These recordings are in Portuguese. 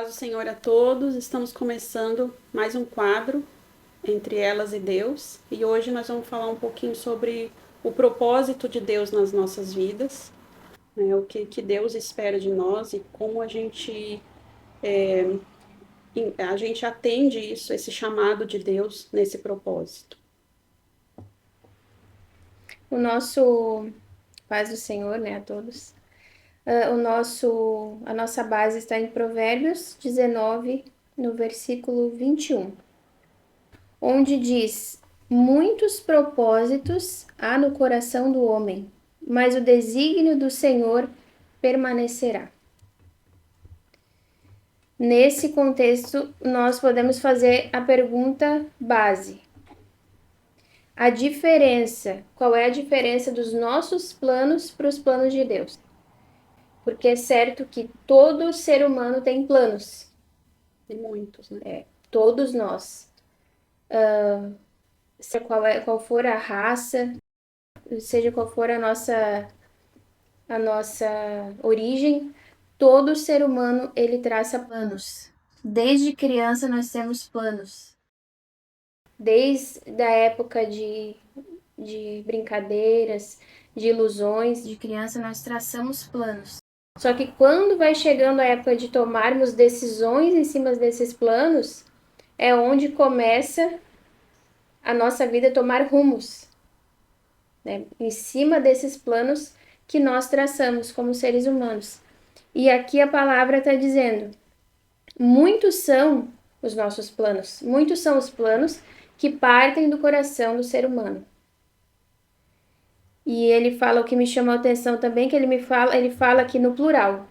Paz do Senhor a todos. Estamos começando mais um quadro Entre Elas e Deus. E hoje nós vamos falar um pouquinho sobre o propósito de Deus nas nossas vidas, né? O que Deus espera de nós e como a gente atende isso, esse chamado de Deus nesse propósito. O nosso paz do Senhor, né, a todos. A nossa base está em Provérbios 19, no versículo 21, onde diz: Muitos propósitos há no coração do homem, mas o desígnio do Senhor permanecerá. Nesse contexto, nós podemos fazer a pergunta base: qual é a diferença dos nossos planos para os planos de Deus? Porque é certo que todo ser humano tem planos, E muitos, né? todos nós. Seja qual for a raça, seja qual for a nossa origem, todo ser humano ele traça planos. Desde criança nós temos planos. Desde a época de brincadeiras, de ilusões, de criança nós traçamos planos. Só que quando vai chegando a época de tomarmos decisões em cima desses planos, é onde começa a nossa vida a tomar rumos, né? Em cima desses planos que nós traçamos como seres humanos. E aqui a palavra está dizendo: muitos são os nossos planos, muitos são os planos que partem do coração do ser humano. E ele fala, o que me chamou a atenção também, que ele fala aqui no plural.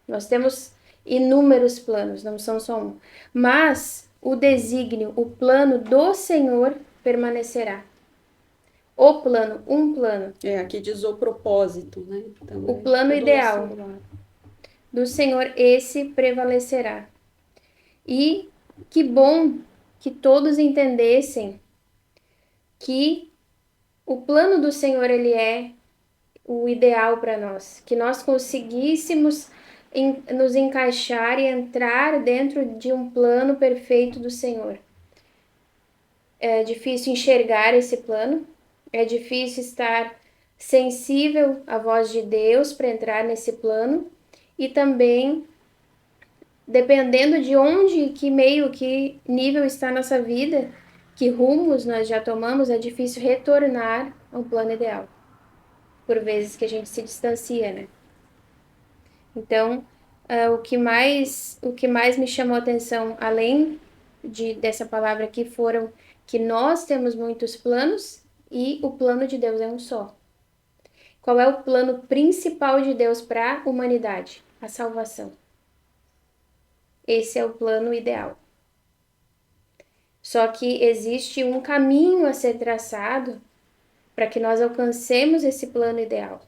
Nós temos inúmeros planos, não são só um. Mas o desígnio, o plano do Senhor permanecerá. O plano, um plano. Aqui diz o propósito, né? Então, O plano ideal do Senhor, esse prevalecerá. E que bom que todos entendessem que o plano do Senhor, ele é o ideal para nós. Que nós conseguíssemos nos encaixar e entrar dentro de um plano perfeito do Senhor. É difícil enxergar esse plano, é difícil estar sensível à voz de Deus para entrar nesse plano e também, dependendo de onde, que meio, que nível está a nossa vida, que rumos nós já tomamos, é difícil retornar ao plano ideal. Por vezes que a gente se distancia, né? Então, o que mais me chamou a atenção, além dessa palavra aqui, foram que nós temos muitos planos e o plano de Deus é um só. Qual é o plano principal de Deus para a humanidade? A salvação. Esse é o plano ideal. Só que existe um caminho a ser traçado para que nós alcancemos esse plano ideal.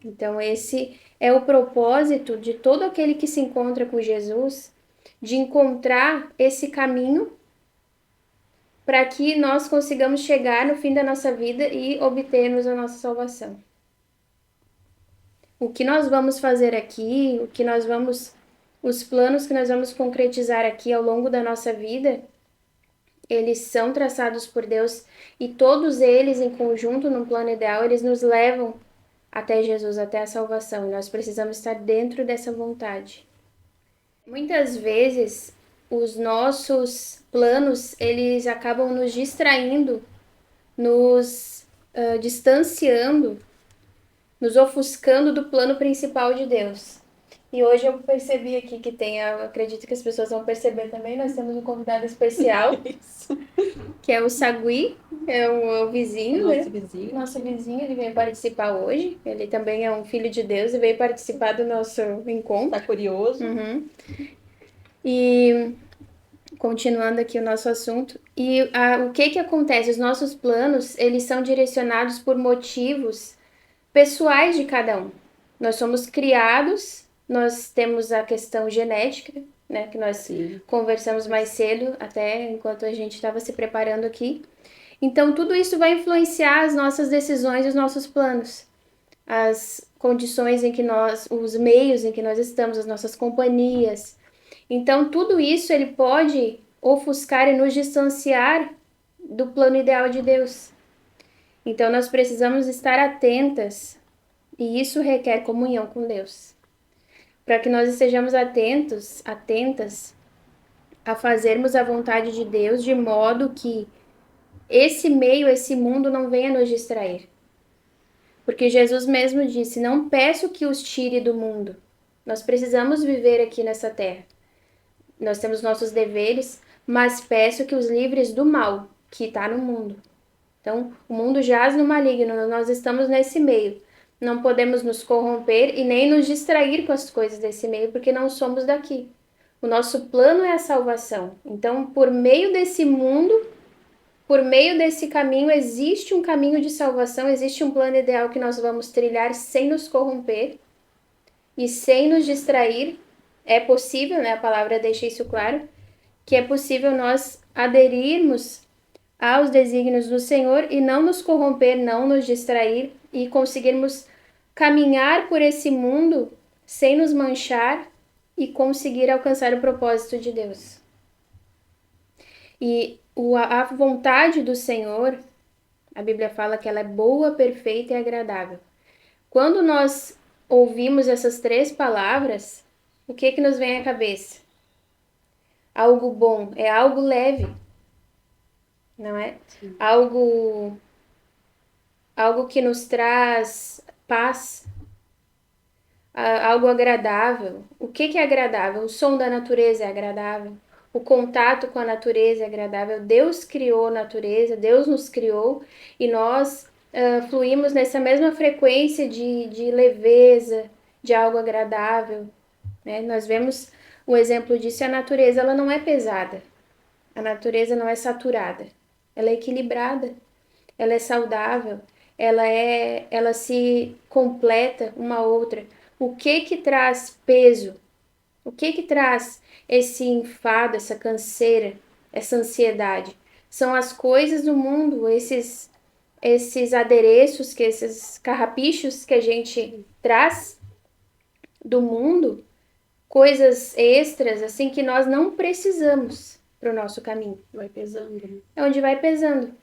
Então, esse é o propósito de todo aquele que se encontra com Jesus, de encontrar esse caminho para que nós consigamos chegar no fim da nossa vida e obtermos a nossa salvação. O que nós vamos fazer aqui, os planos que nós vamos concretizar aqui ao longo da nossa vida, eles são traçados por Deus e todos eles em conjunto, num plano ideal, eles nos levam até Jesus, até a salvação. E nós precisamos estar dentro dessa vontade. Muitas vezes os nossos planos, eles acabam nos distraindo, nos distanciando, nos ofuscando do plano principal de Deus. E hoje eu percebi aqui que eu acredito que as pessoas vão perceber também, nós temos um convidado especial, que é o Sagui, é o vizinho, Nosso né? vizinho. Nosso vizinho, ele veio participar hoje. Ele também é um filho de Deus e veio participar do nosso encontro. Tá curioso? Uhum. E continuando aqui o nosso assunto. E o que acontece? Os nossos planos, eles são direcionados por motivos pessoais de cada um. Nós somos criados, nós temos a questão genética, né, que nós conversamos mais cedo, até enquanto a gente estava se preparando aqui. Então, tudo isso vai influenciar as nossas decisões e os nossos planos. condições em que os meios em que nós estamos, as nossas companhias. Então, tudo isso ele pode ofuscar e nos distanciar do plano ideal de Deus. Então, nós precisamos estar atentas, e isso requer comunhão com Deus, para que nós estejamos atentas a fazermos a vontade de Deus de modo que esse mundo não venha nos distrair. Porque Jesus mesmo disse: Não peço que os tire do mundo. Nós precisamos viver aqui nessa terra. Nós temos nossos deveres, mas peço que os livres do mal que está no mundo. Então, o mundo jaz no maligno, nós estamos nesse meio. Não podemos nos corromper e nem nos distrair com as coisas desse meio, porque não somos daqui. O nosso plano é a salvação. Então, por meio desse mundo, por meio desse caminho, existe um caminho de salvação, existe um plano ideal que nós vamos trilhar sem nos corromper e sem nos distrair. É possível, né? A palavra deixa isso claro, que é possível nós aderirmos aos desígnios do Senhor e não nos corromper, não nos distrair e conseguirmos caminhar por esse mundo sem nos manchar e conseguir alcançar o propósito de Deus. E a vontade do Senhor, a Bíblia fala que ela é boa, perfeita e agradável. Quando nós ouvimos essas 3 palavras, o que nos vem à cabeça? Algo bom, é algo leve, não é? Algo que nos traz paz, algo agradável. O que é agradável? O som da natureza é agradável. O contato com a natureza é agradável. Deus criou a natureza, Deus nos criou e nós fluímos nessa mesma frequência de leveza, de algo agradável, né? Nós vemos um exemplo disso, a natureza ela não é pesada, a natureza não é saturada, ela é equilibrada, ela é saudável, ela se completa uma outra. O que traz peso? O que traz esse enfado, essa canseira, essa ansiedade? São as coisas do mundo, esses adereços, esses carrapichos que a gente traz do mundo, coisas extras, assim, que nós não precisamos para o nosso caminho. Vai pesando, né? É onde vai pesando.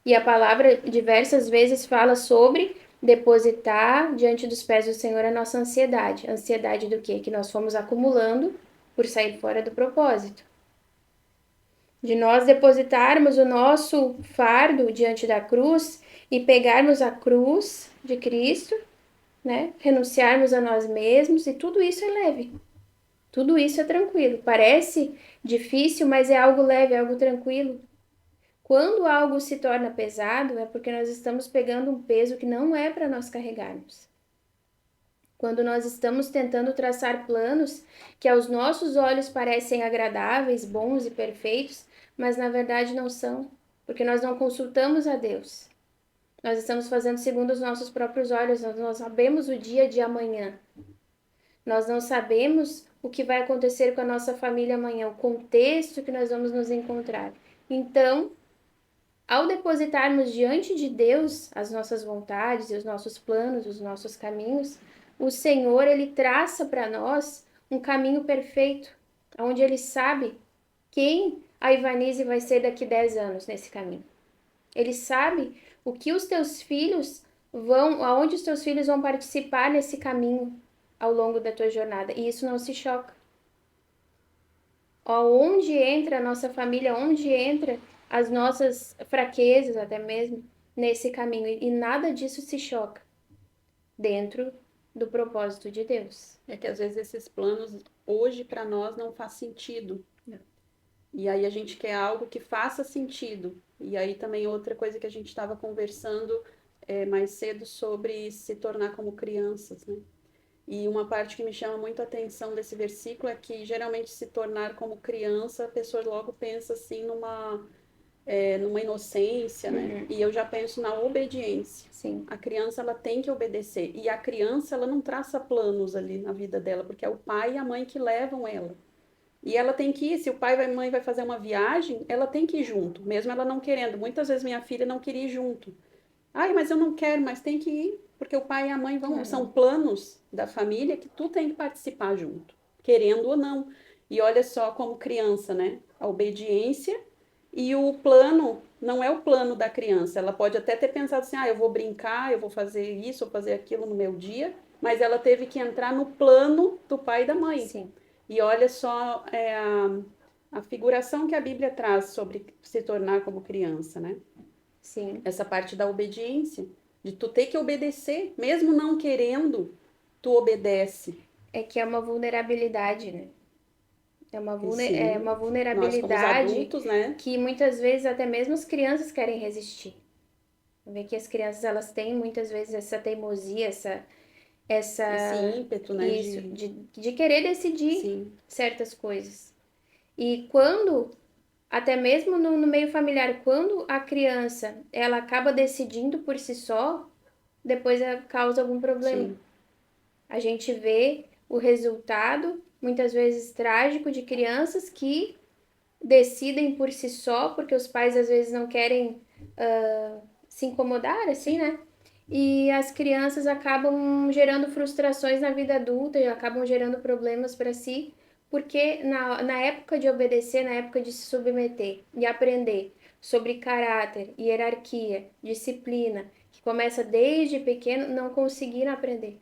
E a palavra diversas vezes fala sobre depositar diante dos pés do Senhor a nossa ansiedade. Ansiedade do quê? Que nós fomos acumulando por sair fora do propósito. De nós depositarmos o nosso fardo diante da cruz e pegarmos a cruz de Cristo, né? Renunciarmos a nós mesmos, e tudo isso é leve. Tudo isso é tranquilo. Parece difícil, mas é algo leve, é algo tranquilo. Quando algo se torna pesado, é porque nós estamos pegando um peso que não é para nós carregarmos. Quando nós estamos tentando traçar planos que aos nossos olhos parecem agradáveis, bons e perfeitos, mas na verdade não são, porque nós não consultamos a Deus. Nós estamos fazendo segundo os nossos próprios olhos, nós não sabemos o dia de amanhã. Nós não sabemos o que vai acontecer com a nossa família amanhã, o contexto que nós vamos nos encontrar. Então, ao depositarmos diante de Deus as nossas vontades e os nossos planos, os nossos caminhos, o Senhor, Ele traça para nós um caminho perfeito, onde Ele sabe quem a Ivanise vai ser daqui 10 anos nesse caminho. Ele sabe o que os teus filhos aonde os teus filhos vão participar nesse caminho ao longo da tua jornada, e isso não se choca. Onde entra a nossa família, onde entra as nossas fraquezas até mesmo nesse caminho, e nada disso se choca dentro do propósito de Deus. É que às vezes esses planos hoje para nós não faz sentido. Não. E aí a gente quer algo que faça sentido. E aí também outra coisa que a gente estava conversando mais cedo sobre se tornar como crianças, né? E uma parte que me chama muito a atenção desse versículo é que geralmente se tornar como criança, a pessoa logo pensa assim numa inocência, né? E eu já penso na obediência. Sim. A criança, ela tem que obedecer. E a criança, ela não traça planos ali na vida dela, porque é o pai e a mãe que levam ela. E ela tem que ir, se o pai e a mãe vai fazer uma viagem, ela tem que ir junto, mesmo ela não querendo. Muitas vezes minha filha não queria ir junto. Ai, mas eu não quero, mas tem que ir, porque o pai e a mãe vão, são planos da família que tu tem que participar junto, querendo ou não. E olha só como criança, né? A obediência e o plano não é o plano da criança. Ela pode até ter pensado assim: ah, eu vou brincar, eu vou fazer isso, vou fazer aquilo no meu dia, mas ela teve que entrar no plano do pai e da mãe. Sim, E olha só a figuração que a Bíblia traz sobre se tornar como criança, né? sim. Essa parte da obediência, de tu ter que obedecer, mesmo não querendo, tu obedece. É que é uma vulnerabilidade, né? E É sim, uma nós como os vulnerabilidade adultos, né? que muitas vezes até mesmo as crianças querem resistir. Vê que as crianças elas têm muitas vezes essa teimosia, Esse essa ímpeto, né? isso de querer decidir Sim, certas coisas. E quando até mesmo no meio familiar, quando a criança ela acaba decidindo por si só, depois causa algum problema. sim, A gente vê o resultado, muitas vezes trágico, de crianças que decidem por si só, porque os pais às vezes não querem se incomodar, assim, né? E as crianças acabam gerando frustrações na vida adulta e acabam gerando problemas para si, porque na época de obedecer, na época de se submeter e aprender sobre caráter, hierarquia, disciplina, que começa desde pequeno, não conseguiram aprender.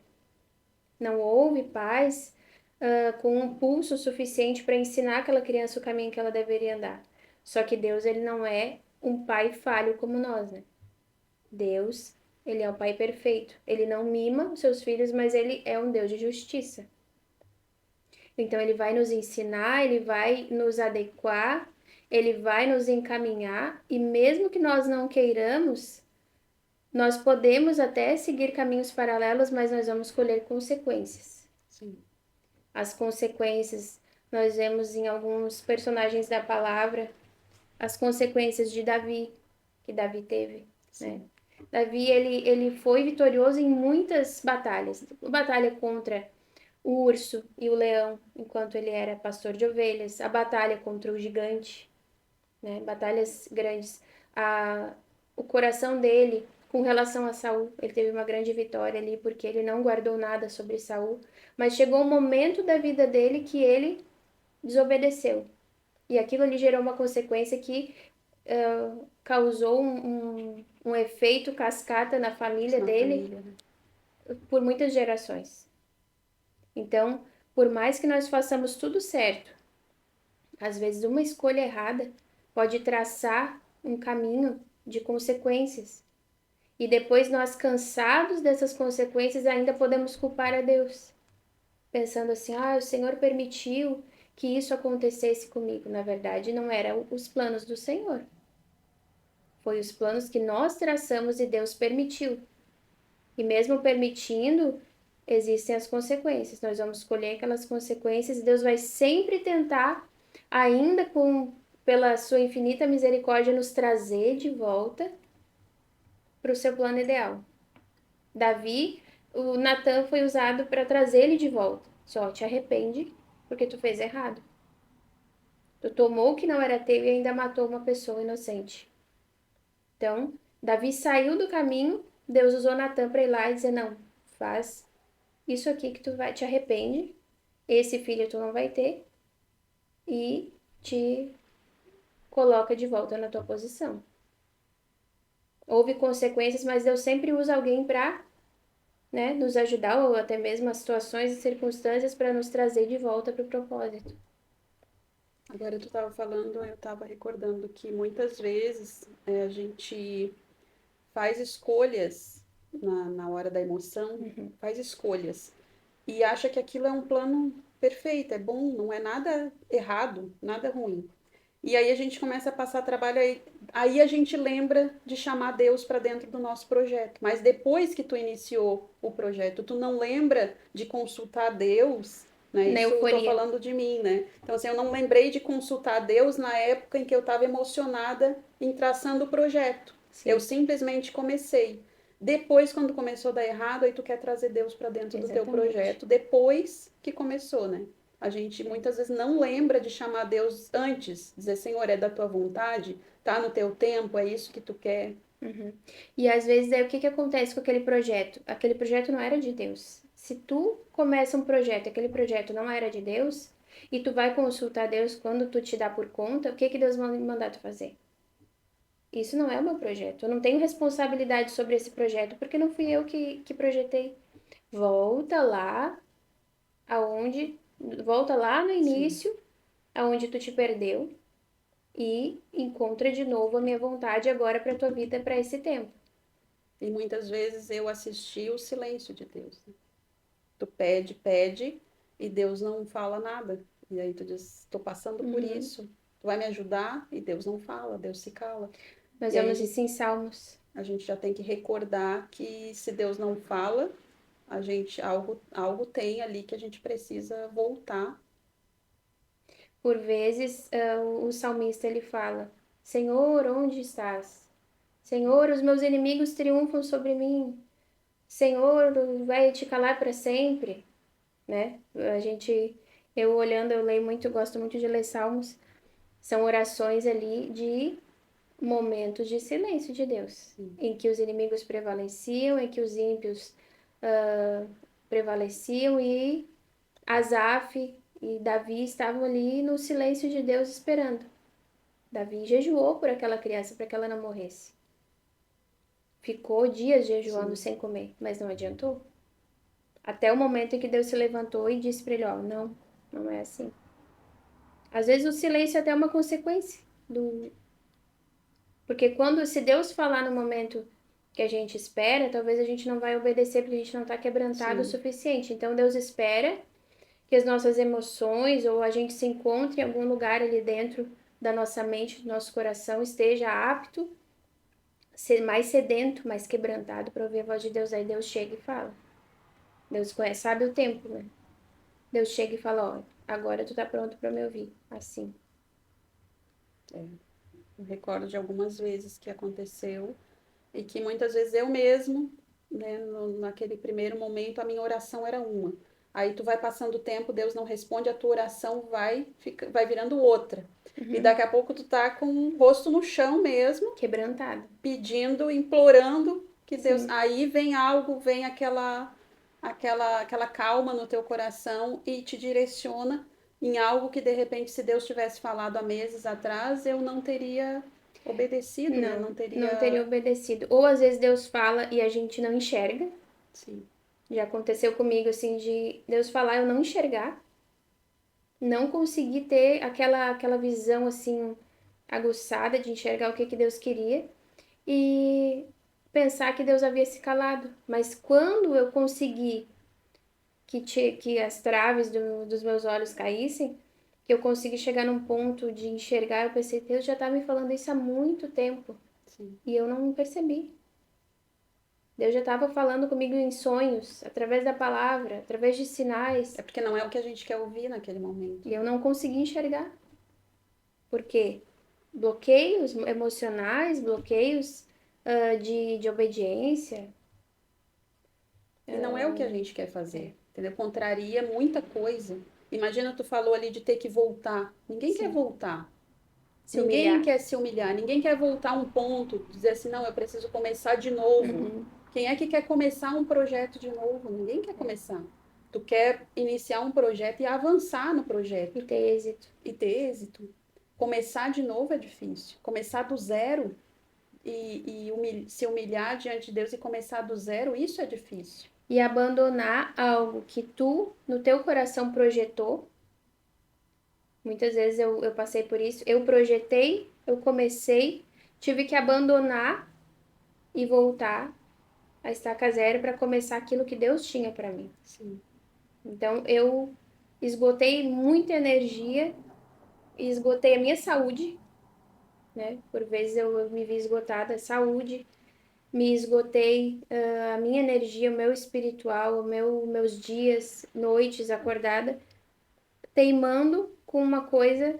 Não houve pais com um pulso suficiente para ensinar aquela criança o caminho que ela deveria andar. Só que Deus, ele não é um pai falho como nós, né? Deus, ele é um pai perfeito. Ele não mima os seus filhos, mas ele é um Deus de justiça. Então ele vai nos ensinar, ele vai nos adequar, ele vai nos encaminhar e mesmo que nós não queiramos, nós podemos até seguir caminhos paralelos, mas nós vamos colher consequências. sim, As consequências nós vemos em alguns personagens da palavra, as consequências de Davi, que Davi teve, né? sim, Davi, ele foi vitorioso em muitas batalhas. A batalha contra o urso e o leão, enquanto ele era pastor de ovelhas. A batalha contra o gigante, né? Batalhas grandes. O coração dele, com relação a Saul, ele teve uma grande vitória ali, porque ele não guardou nada sobre Saul. Mas chegou um momento da vida dele que ele desobedeceu. E aquilo ali gerou uma consequência que causou um efeito cascata na família na dele família, né? por muitas gerações. Então, por mais que nós façamos tudo certo, às vezes uma escolha errada pode traçar um caminho de consequências. E depois nós, cansados dessas consequências, ainda podemos culpar a Deus, pensando assim: ah, o Senhor permitiu que isso acontecesse comigo. Na verdade, não eram os planos do Senhor. Foi os planos que nós traçamos e Deus permitiu. E mesmo permitindo, existem as consequências. Nós vamos colher aquelas consequências e Deus vai sempre tentar, ainda pela sua infinita misericórdia, nos trazer de volta para o seu plano ideal. Davi, o Natan foi usado para trazer ele de volta. Só te arrepende porque tu fez errado. Tu tomou o que não era teu e ainda matou uma pessoa inocente. Então, Davi saiu do caminho, Deus usou Natan para ir lá e dizer: não, faz isso aqui que tu vai, te arrepende, esse filho tu não vai ter e te coloca de volta na tua posição. Houve consequências, mas Deus sempre usa alguém para, né, nos ajudar ou até mesmo as situações e circunstâncias para nos trazer de volta para o propósito. Agora tu estava falando, eu estava recordando que muitas vezes a gente faz escolhas na hora da emoção, Uhum. faz escolhas e acha que aquilo é um plano perfeito, é bom, não é nada errado, nada ruim. E aí a gente começa a passar trabalho aí a gente lembra de chamar Deus para dentro do nosso projeto. Mas depois que tu iniciou o projeto, tu não lembra de consultar Deus, né? Na Isso eu tô euforia. falando de mim, né? Então assim, eu não lembrei de consultar Deus na época em que eu estava emocionada em traçando o projeto. Eu Sim, simplesmente comecei. Depois, quando começou a dar errado, aí tu quer trazer Deus para dentro do teu exatamente. projeto, depois que começou, né? A gente muitas vezes não lembra de chamar Deus antes, dizer, Senhor, é da tua vontade, tá no teu tempo, é isso que tu quer. Uhum. E às vezes aí o que que acontece com aquele projeto? Aquele projeto não era de Deus. Se tu começa um projeto, aquele projeto não era de Deus, e tu vai consultar Deus quando tu te dá por conta, o que que Deus vai mandar tu fazer? Isso não é o meu projeto. Eu não tenho responsabilidade sobre esse projeto, porque não fui eu que projetei. Volta lá aonde, volta lá no Sim. início, aonde tu te perdeu, e encontra de novo a minha vontade agora para tua vida para esse tempo. E muitas vezes eu assisti o silêncio de Deus, né? Tu pede, pede, e Deus não fala nada. E aí tu diz, estou passando por Uhum. isso, tu vai me ajudar? E Deus não fala, Deus se cala. Nós E aí vemos isso em Salmos. a gente já tem que recordar que se Deus não fala, a gente algo tem ali que a gente precisa voltar. Por vezes, o salmista ele fala: Senhor, onde estás? Senhor, os meus inimigos triunfam sobre mim. Senhor, vai te calar para sempre, né? Eu olhando, eu leio muito, gosto muito de ler Salmos. São orações ali de momentos de silêncio de Deus, Sim, em que os inimigos prevaleciam, em que os ímpios ah, prevaleciam e Asaf e Davi estavam ali no silêncio de Deus esperando. Davi jejuou por aquela criança para que ela não morresse. Ficou dias jejuando sim, sem comer, mas não adiantou. Até o momento em que Deus se levantou e disse para ele: Ó, não, não é assim. Às vezes o silêncio é até uma consequência do. Porque se Deus falar no momento que a gente espera, talvez a gente não vai obedecer porque a gente não está quebrantado o sim. suficiente. Então Deus espera que as nossas emoções ou a gente se encontre em algum lugar ali dentro da nossa mente, do nosso coração, esteja apto, ser mais sedento, mais quebrantado para ouvir a voz de Deus. Aí Deus chega e fala. Deus conhece, sabe o tempo, né? Deus chega e fala, ó, agora tu tá pronto para me ouvir. Assim. É. Eu recordo de algumas vezes que aconteceu e que muitas vezes eu mesmo, né, naquele primeiro momento, a minha oração era uma. Aí tu vai passando o tempo, Deus não responde, a tua oração vai virando outra. E Uhum. daqui a pouco tu tá com o rosto no chão mesmo, Quebrantado. pedindo, implorando que Deus. Sim. Aí vem algo, vem aquela calma no teu coração e te direciona em algo que de repente, se Deus tivesse falado há meses atrás, eu não teria obedecido, né? Não Não, não teria teria. obedecido. Ou às vezes Deus fala e a gente não enxerga. Sim, Já aconteceu comigo, assim, de Deus falar e eu não enxergar. Não conseguir ter aquela visão, assim, aguçada de enxergar o que que Deus queria. E pensar que Deus havia se calado. Mas quando eu consegui que as traves dos meus olhos caíssem, que eu consegui chegar num ponto de enxergar, eu pensei, Deus já tá me falando isso há muito tempo. sim. E eu não percebi. Deus já estava falando comigo em sonhos, através da palavra, através de É sinais, porque não é o que a gente quer ouvir naquele momento, e eu né? não consegui enxergar. Por quê? Bloqueios emocionais, bloqueios de obediência. E não é o que a gente quer É, fazer, entendeu? Contraria muita coisa. Imagina, tu falou ali de ter que voltar. Ninguém quer sim. voltar. Se Ninguém humilhar. quer se humilhar, ninguém quer voltar a um ponto, dizer assim, não, eu preciso começar de novo. Uhum. Quem é que quer começar um projeto de novo? Ninguém quer É. começar. Tu quer iniciar um projeto e avançar no E projeto ter êxito. e ter êxito. Começar de novo é difícil. Começar do zero e se humilhar diante de Deus e começar do zero, isso é difícil. E abandonar algo que tu, no teu coração, projetou. Muitas vezes eu passei por isso. Eu projetei, eu comecei, tive que abandonar e voltar a estaca zero para começar aquilo que Deus tinha para mim. Sim, Então eu esgotei muita energia e esgotei a minha saúde, né? Por vezes eu me vi esgotada, saúde, me esgotei a minha energia, o meu espiritual, meus dias, noites acordada, teimando com uma coisa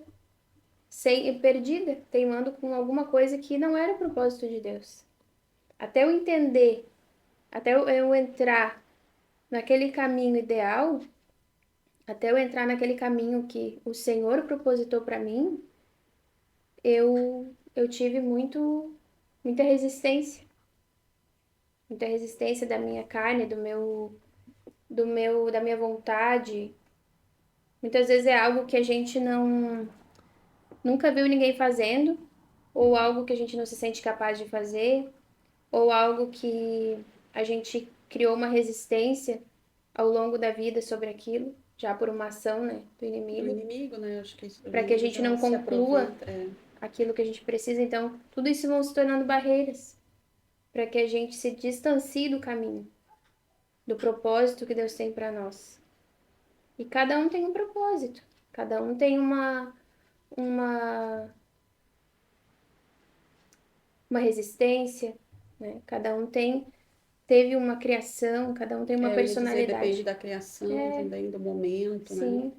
sem perdida, teimando com alguma coisa que não era o propósito de Deus. Até eu entender, até eu entrar naquele caminho ideal, até eu entrar naquele caminho que o Senhor propositou para mim, eu tive muita resistência. Muita resistência da minha carne, da minha vontade. Muitas vezes é algo que a gente nunca viu ninguém fazendo, ou algo que a gente não se sente capaz de fazer, ou algo que a gente criou uma resistência ao longo da vida sobre aquilo, já por uma ação, né, do Do inimigo, inimigo, né? Acho que o para que a inimigo gente já não se conclua aproveita. aquilo que a gente precisa. Então, tudo isso vão se tornando barreiras para que a gente se distancie do caminho, do propósito que Deus tem para nós. E cada um tem um propósito, cada um tem uma, uma resistência, né? Cada um teve uma criação, cada um tem uma Eu ia dizer, depende personalidade. da criação É, também, do momento, né? sim.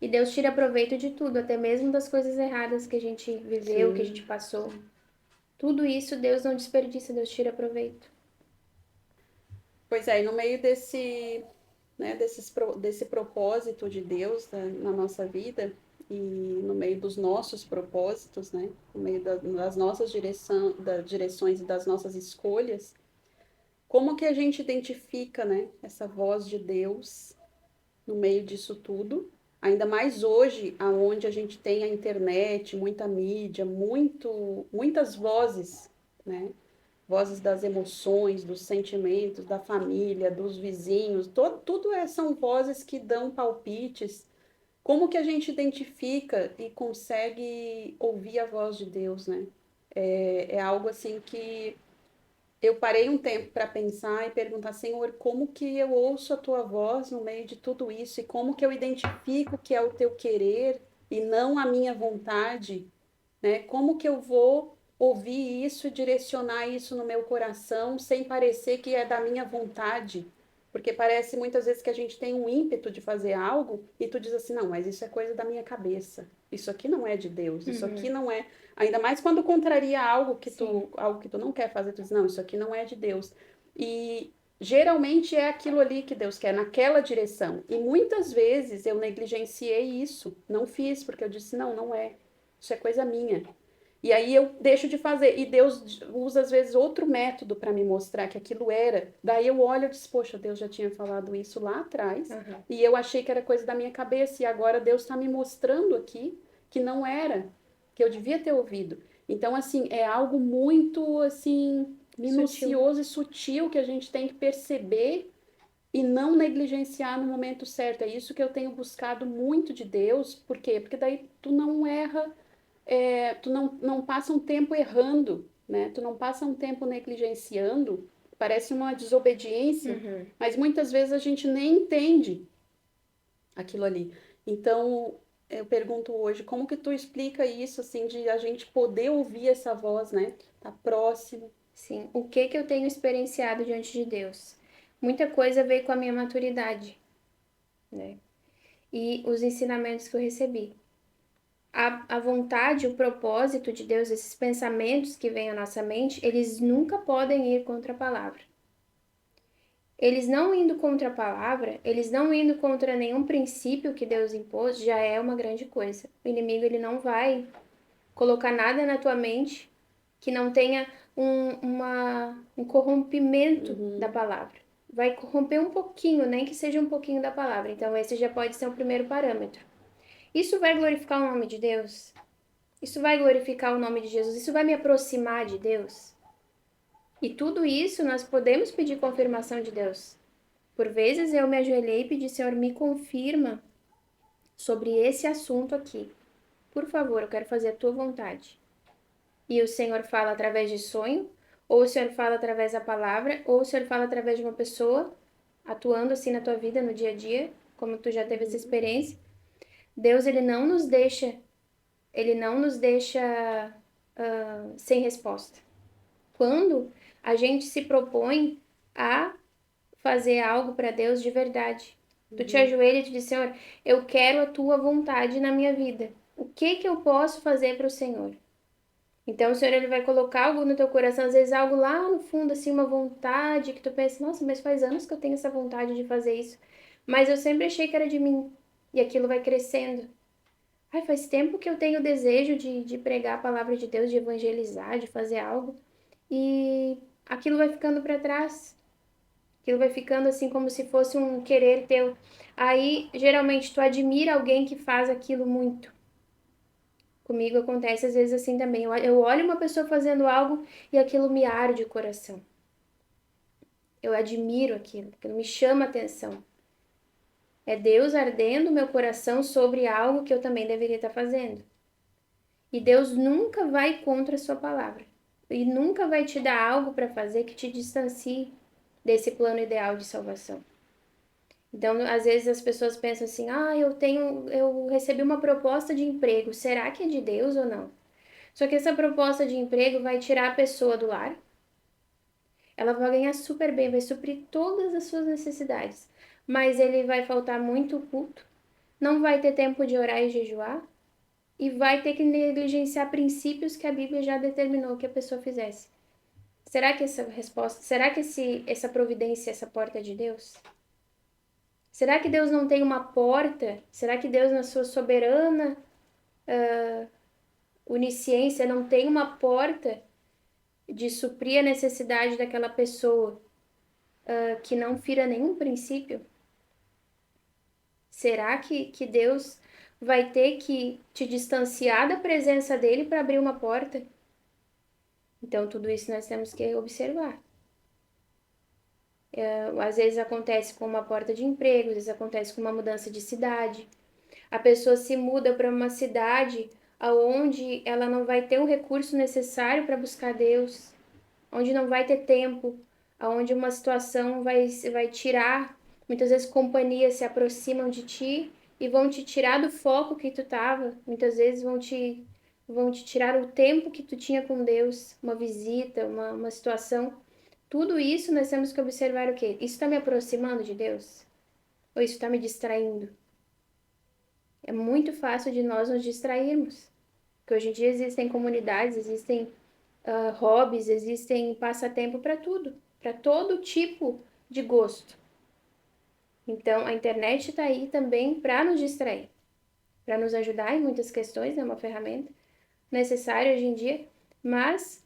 E Deus tira proveito de tudo, até mesmo das coisas erradas que a gente viveu, que a gente Sim. passou. Tudo isso Deus não desperdiça, Deus tira proveito. Pois é, e no meio desse, né, desse propósito de Deus, né, na nossa vida, e no meio dos nossos propósitos, né, no meio das nossas direções e das nossas escolhas, como que a gente identifica, né, essa voz de Deus no meio disso tudo? Ainda mais hoje, aonde a gente tem a internet, muita mídia, muitas vozes, né? Vozes das emoções, dos sentimentos, da família, dos vizinhos, são vozes que dão palpites. Como que a gente identifica e consegue ouvir a voz de Deus, né? É algo assim que eu parei um tempo para pensar e perguntar, Senhor, como que eu ouço a tua voz no meio de tudo isso? E como que eu identifico que é o teu querer e não a minha vontade, né? Como que eu vou ouvir isso e direcionar isso no meu coração sem parecer que é da minha vontade? Porque parece muitas vezes que a gente tem um ímpeto de fazer algo e tu diz assim, não, mas isso é coisa da minha cabeça. Isso aqui não é de Deus, isso aqui Uhum, não é. Ainda mais quando contraria sim, algo que tu não quer fazer, tu diz, não, isso aqui não é de Deus. E geralmente é aquilo ali que Deus quer, naquela direção. E muitas vezes eu negligenciei isso, não fiz, porque eu disse, não, não é. Isso é coisa minha. E aí eu deixo de fazer. E Deus usa, às vezes, outro método para me mostrar que aquilo era. Daí eu olho e disse, poxa, Deus já tinha falado isso lá atrás. uhum, E eu achei que era coisa da minha cabeça. E agora Deus está me mostrando aqui que não era, que eu devia ter ouvido. Então, assim, é algo muito, assim, sutil. minucioso e sutil que a gente tem que perceber e não negligenciar no momento certo. É isso que eu tenho buscado muito de Deus. Por quê? Porque daí tu não erra, tu não passa um tempo errando, né? Tu não passa um tempo negligenciando, parece uma desobediência, Uhum. mas muitas vezes a gente nem entende aquilo ali. Então, eu pergunto hoje, como que tu explica isso, assim, de a gente poder ouvir essa voz, né? Tá próximo. Sim, o que que eu tenho experienciado diante de Deus? Muita coisa veio com a minha maturidade, né? E os ensinamentos que eu recebi. A vontade, o propósito de Deus, esses pensamentos que vêm à nossa mente, eles nunca podem ir contra a palavra. Eles não indo contra a palavra, eles não indo contra nenhum princípio que Deus impôs, já é uma grande coisa. O inimigo, ele não vai colocar nada na tua mente que não tenha um corrompimento da Uhum. palavra. Vai corromper um pouquinho, nem que seja um pouquinho da palavra. Então, esse já pode ser o primeiro parâmetro. Isso vai glorificar o nome de Deus? Isso vai glorificar o nome de Jesus? Isso vai me aproximar de Deus? E tudo isso nós podemos pedir confirmação de Deus. Por vezes eu me ajoelhei e pedi, Senhor, me confirma sobre esse assunto aqui. Por favor, eu quero fazer a tua vontade. E o Senhor fala através de sonho, ou o Senhor fala através da palavra, ou o Senhor fala através de uma pessoa atuando assim na tua vida no dia a dia, como tu já teve essa experiência. Deus, ele não nos deixa sem resposta. Quando a gente se propõe a fazer algo para Deus de verdade, tu te Uhum. ajoelha e te diz, Senhor, eu quero a tua vontade na minha vida. O que que eu posso fazer para o Senhor? Então, o Senhor ele vai colocar algo no teu coração, às vezes algo lá no fundo, assim, uma vontade que tu pensa, nossa, mas faz anos que eu tenho essa vontade de fazer isso. Mas eu sempre achei que era de mim. E aquilo vai crescendo. Ai, faz tempo que eu tenho o desejo de pregar a palavra de Deus, de evangelizar, de fazer algo. e aquilo vai ficando para trás. Aquilo vai ficando assim como se fosse um querer teu. Aí, geralmente, tu admira alguém que faz aquilo muito. Comigo acontece às vezes assim também. Eu olho uma pessoa fazendo algo e aquilo me arde o coração. Eu admiro aquilo me chama atenção. É Deus ardendo o meu coração sobre algo que eu também deveria estar fazendo. E Deus nunca vai contra a sua palavra. E nunca vai te dar algo para fazer que te distancie desse plano ideal de salvação. Então, às vezes as pessoas pensam assim: "Ah, eu recebi uma proposta de emprego, será que é de Deus ou não?" Só que essa proposta de emprego vai tirar a pessoa do lar. Ela vai ganhar super bem, vai suprir todas as suas necessidades, mas ele vai faltar muito culto, não vai ter tempo de orar e jejuar e vai ter que negligenciar princípios que a Bíblia já determinou que a pessoa fizesse. Será que essa resposta, será que essa providência, essa porta é de Deus? Será que Deus não tem uma porta? Será que Deus, na sua soberana onisciência, não tem uma porta de suprir a necessidade daquela pessoa que não fira nenhum princípio? Será que Deus vai ter que te distanciar da presença dele para abrir uma porta? Então, tudo isso nós temos que observar. Às vezes acontece com uma porta de emprego, às vezes acontece com uma mudança de cidade. A pessoa se muda para uma cidade aonde ela não vai ter o recurso necessário para buscar Deus, onde não vai ter tempo, aonde uma situação vai tirar, muitas vezes companhias se aproximam de ti e vão te tirar do foco que tu tava, muitas vezes vão te tirar o tempo que tu tinha com Deus, uma visita, uma situação. Tudo isso nós temos que observar o quê? Isso está me aproximando de Deus? Ou isso está me distraindo? É muito fácil de nós nos distrairmos. Porque hoje em dia existem comunidades, existem hobbies, existem passatempo para tudo, para todo tipo de gosto. Então a internet está aí também para nos distrair, para nos ajudar em muitas questões, é uma ferramenta necessária hoje em dia, mas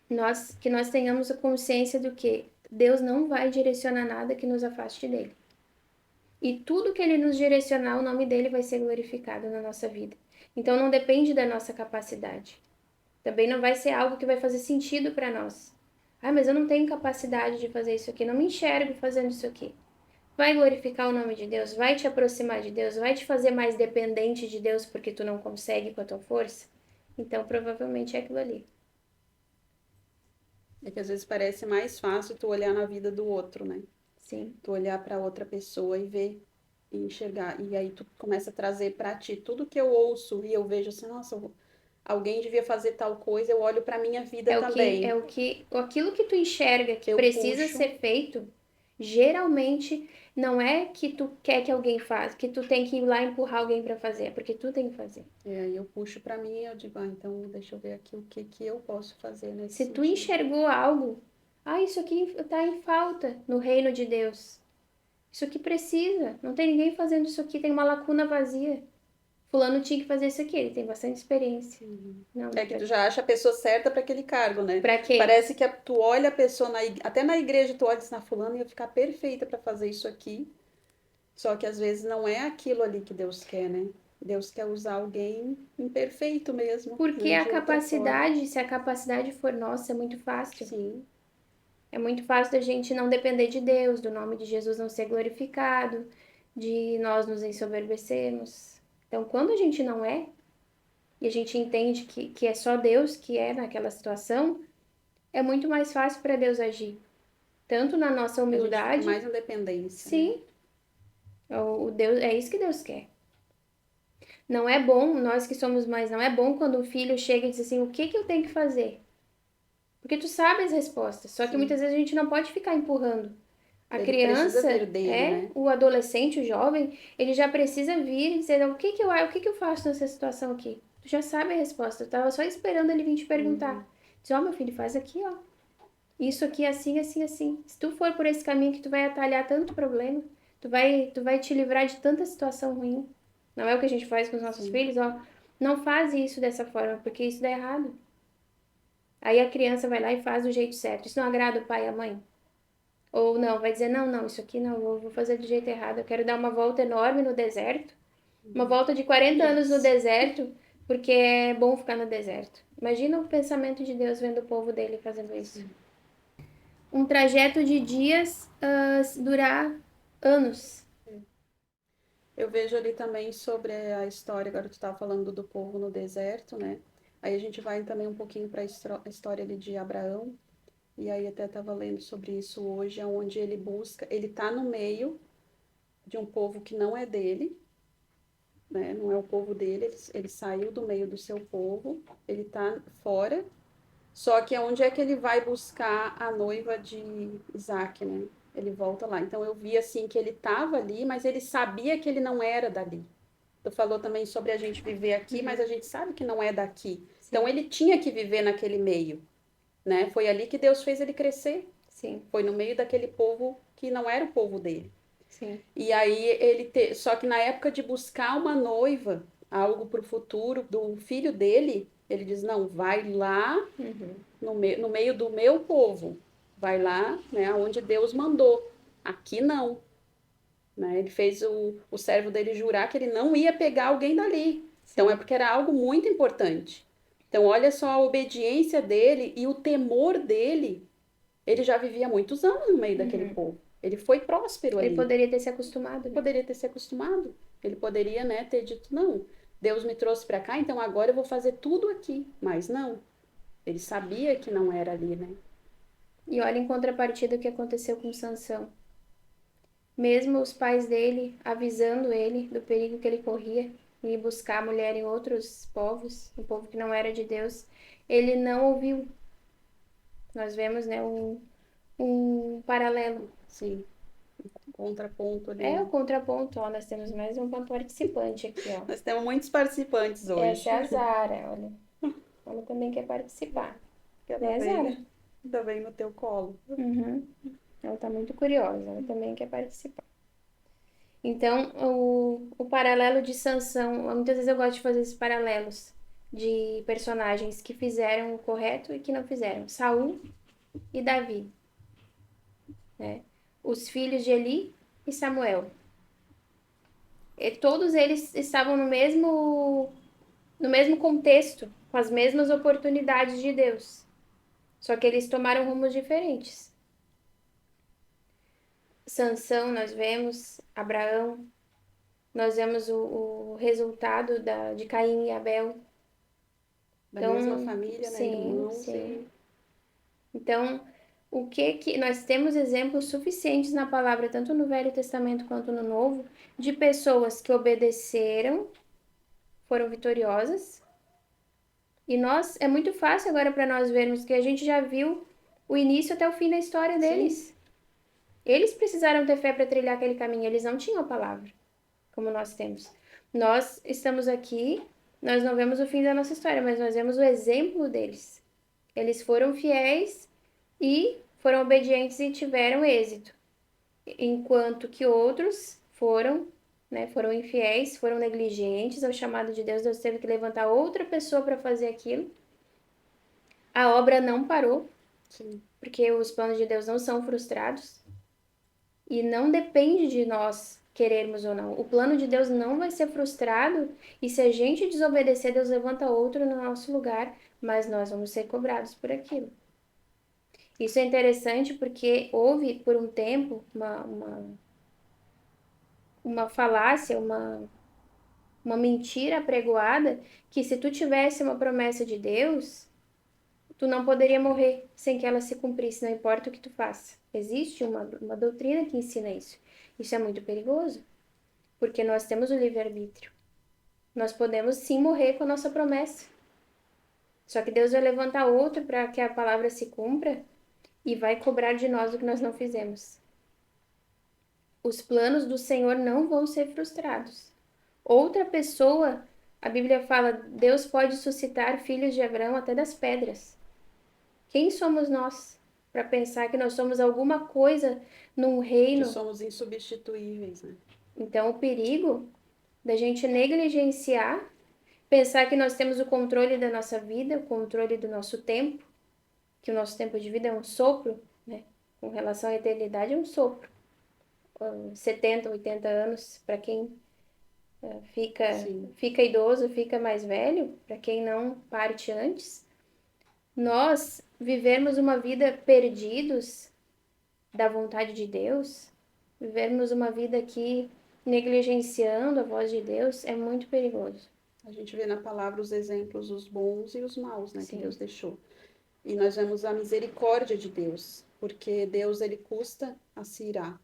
nós tenhamos a consciência do que Deus não vai direcionar nada que nos afaste dele. E tudo que ele nos direcionar, o nome dele vai ser glorificado na nossa vida. Então não depende da nossa capacidade. Também não vai ser algo que vai fazer sentido para nós. Ah, mas eu não tenho capacidade de fazer isso aqui, não me enxergo fazendo isso aqui. Vai glorificar o nome de Deus, vai te aproximar de Deus, vai te fazer mais dependente de Deus porque tu não consegue com a tua força? Então provavelmente é aquilo ali. É que às vezes parece mais fácil tu olhar na vida do outro, né? Sim. Tu olhar para outra pessoa e ver e enxergar. E aí tu começa a trazer para ti tudo que eu ouço e eu vejo assim, nossa, alguém devia fazer tal coisa, eu olho para minha vida também. Aquilo que tu enxerga que Eu precisa puxo. ser feito, geralmente não é que tu quer que alguém faça, que tu tem que ir lá empurrar alguém para fazer, é porque tu tem que fazer. E aí eu puxo para mim e eu digo, então deixa eu ver aqui o que que eu posso fazer nesse Se tu sentido. enxergou algo, isso aqui está em falta no reino de Deus. Isso aqui precisa. Não tem ninguém fazendo isso aqui, tem uma lacuna vazia. Fulano tinha que fazer isso aqui, ele tem bastante experiência. Não, É que tu já acha a pessoa certa para aquele cargo, né? pra quê? Parece que tu olha a pessoa, até na igreja, tu olha e diz, na fulana ia ficar perfeita para fazer isso aqui. Só que às vezes não é aquilo ali que Deus quer, né? Deus quer usar alguém imperfeito mesmo, Porque né? a De outra forma. capacidade, se a capacidade for nossa, é muito fácil. Sim, É muito fácil da gente não depender de Deus, do nome de Jesus não ser glorificado, de nós nos ensoberbecermos. Então, quando a gente não é, e a gente entende que é só Deus que é naquela situação, é muito mais fácil para Deus agir. Tanto na nossa a gente fica humildade, mais em dependência, né? sim, o Deus, é isso que Deus quer. Não é bom, nós que somos mães, não é bom quando o filho chega e diz assim, o que que eu tenho que fazer? Porque tu sabe as respostas, só que Sim. muitas vezes a gente não pode ficar empurrando. A Ele precisa criança, vir dele, né? o adolescente, o jovem, ele já precisa vir e dizer, o que que eu faço nessa situação aqui? Tu já sabe a resposta, eu tava só esperando ele vir te Uhum. perguntar. Diz, meu filho, faz aqui, ó. Isso aqui é assim, assim, assim. Se tu for por esse caminho que tu vai atalhar tanto problema, tu vai te livrar de tanta situação ruim. Não é o que a gente faz com os nossos Sim. filhos, ó. Não faz isso dessa forma, porque isso dá errado. Aí a criança vai lá e faz do jeito certo. Isso não agrada o pai e a mãe? Ou não, vai dizer, não, isso aqui não, vou fazer do jeito errado. Eu quero dar uma volta enorme no deserto. Uma volta de 40 anos no Isso. deserto, porque é bom ficar no deserto. Imagina o pensamento de Deus vendo o povo dele fazendo isso. Sim. Um trajeto de dias durar anos. Eu vejo ali também sobre a história, agora tu estava falando do povo no deserto, né? Aí a gente vai também um pouquinho para a história ali de Abraão, e aí até estava lendo sobre isso hoje, onde ele busca, ele está no meio de um povo que não é dele, né? Não é o povo dele, ele saiu do meio do seu povo, ele está fora, só que onde é que ele vai buscar a noiva de Isaac, né? Ele volta lá. Então eu vi assim que ele estava ali, mas ele sabia que ele não era dali. Tu falou também sobre a gente viver aqui, mas a gente sabe que não é daqui. Então Sim, ele tinha que viver naquele meio, né? Foi ali que Deus fez ele crescer. sim, Foi no meio daquele povo que não era o povo dele. sim. E aí só que na época de buscar uma noiva, algo para o futuro do filho dele, ele diz: "Não, vai lá Uhum. no meio do meu povo. Vai lá, né, onde Deus mandou. Aqui não." Né? Ele fez o servo dele jurar que ele não ia pegar alguém dali. Então é Sim. porque era algo muito importante. Então olha só a obediência dele e o temor dele. Ele já vivia muitos anos no meio daquele Uhum. povo. Ele foi próspero Ele ali. poderia ter se acostumado, Ele né? poderia ter se acostumado. Ele poderia, né, ter dito não. Deus me trouxe para cá, então agora eu vou fazer tudo aqui. Mas não. Ele sabia que não era ali, né? E olha em contrapartida o que aconteceu com Sansão. Mesmo os pais dele avisando ele do perigo que ele corria em ir buscar a mulher em outros povos, um povo que não era de Deus, ele não ouviu. Nós vemos, né, um paralelo. Sim, contraponto ali, É né? o contraponto, ó, nós temos mais um participante aqui, ó. Nós temos muitos participantes Essa é hoje. a Zara, olha. Ela também quer participar. Que ela Né, Zara? vem no teu colo. Uhum. Ela tá muito curiosa, ela também quer participar. Então, o paralelo de Sansão, muitas vezes eu gosto de fazer esses paralelos de personagens que fizeram o correto e que não fizeram. Saul e Davi, né? Os filhos de Eli e Samuel. E todos eles estavam no mesmo contexto, com as mesmas oportunidades de Deus. Só que eles tomaram rumos diferentes. Sansão, nós vemos, Abraão, nós vemos o resultado de Caim e Abel. Da mesma Então, família, né? sim, Irmãos sim. e Então, o que nós temos exemplos suficientes na palavra, tanto no Velho Testamento quanto no Novo, de pessoas que obedeceram, foram vitoriosas. E é muito fácil agora para nós vermos que a gente já viu o início até o fim da história sim, deles. Eles precisaram ter fé para trilhar aquele caminho, eles não tinham a palavra, como nós temos. Nós estamos aqui, nós não vemos o fim da nossa história, mas nós vemos o exemplo deles. Eles foram fiéis e foram obedientes e tiveram êxito, enquanto que outros foram infiéis, foram negligentes ao chamado de Deus. Deus teve que levantar outra pessoa para fazer aquilo. A obra não parou, sim, porque os planos de Deus não são frustrados e não depende de nós querermos ou não. O plano de Deus não vai ser frustrado e se a gente desobedecer, Deus levanta outro no nosso lugar, mas nós vamos ser cobrados por aquilo. Isso é interessante porque houve, por um tempo, uma falácia, uma mentira apregoada que se tu tivesse uma promessa de Deus, tu não poderia morrer sem que ela se cumprisse, não importa o que tu faça. Existe uma doutrina que ensina isso. Isso é muito perigoso, porque nós temos o livre-arbítrio. Nós podemos sim morrer com a nossa promessa. Só que Deus vai levantar outro para que a palavra se cumpra e vai cobrar de nós o que nós não fizemos. Os planos do Senhor não vão ser frustrados. Outra pessoa, a Bíblia fala, Deus pode suscitar filhos de Abraão até das pedras. Quem somos nós para pensar que nós somos alguma coisa num que reino? somos insubstituíveis, né? Então, o perigo da gente negligenciar, pensar que nós temos o controle da nossa vida, o controle do nosso tempo, que o nosso tempo de vida é um sopro, né? Com relação à eternidade, é um sopro. 70, 80 anos, para quem Sim. fica idoso, fica mais velho, para quem não parte antes. Nós vivermos uma vida perdidos da vontade de Deus, vivermos uma vida aqui negligenciando a voz de Deus, é muito perigoso. A gente vê na palavra os exemplos, os bons e os maus, né, que Sim. Deus deixou. E nós vemos a misericórdia de Deus, porque Deus, ele custa a se irar.